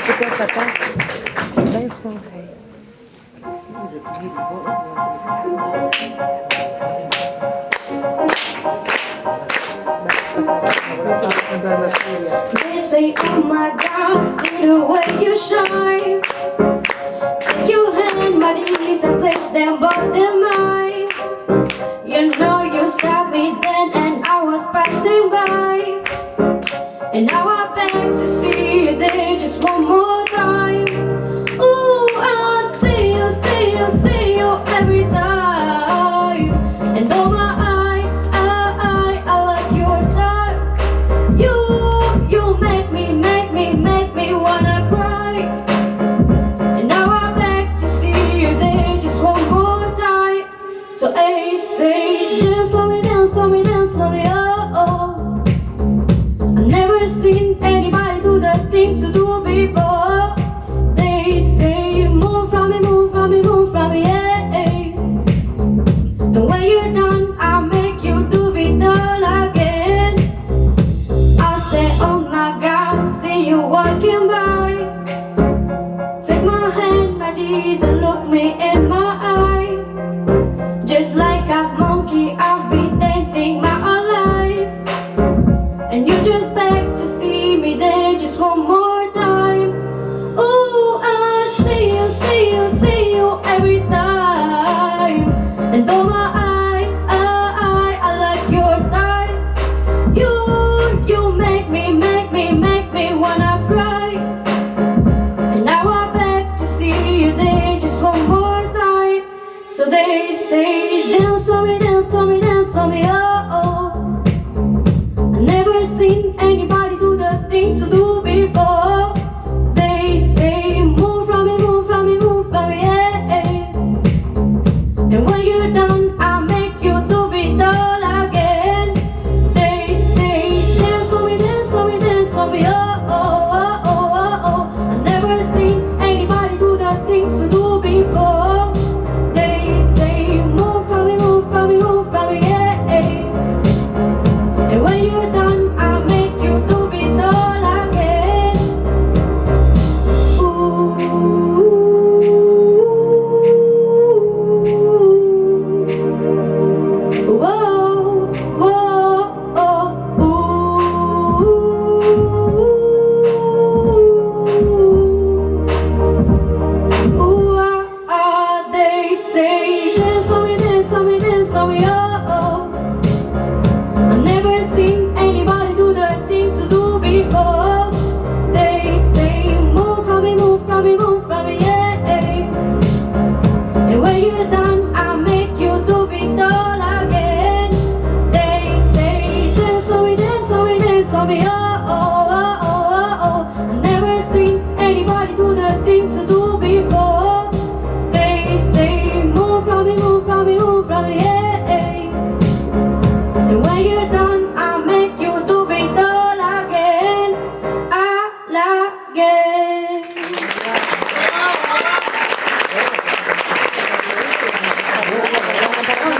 peut-être attends. Laisse-moi. They say, oh my God, see the way you shine. Take your hand, my knees, and place them both in mine. You know you stopped me then, and I was passing by. And now I beg to see you there just one more time. Ooh, I see you every time. And oh my I like your style. You make me wanna cry. And now I beg to see you there just one more time. So I say, dance for me, dance for me, dance for me, oh, oh. I've never seen anybody do the things you do before. They say, move from me, move from me, move from me, yeah. And when you're done, I'll make you do it all again. I say, oh my God, see you walking by. Take my hand, my knees, and look me in my eye. Just like a monkey, I've been dancing my whole life. And you just beg to see me there just one more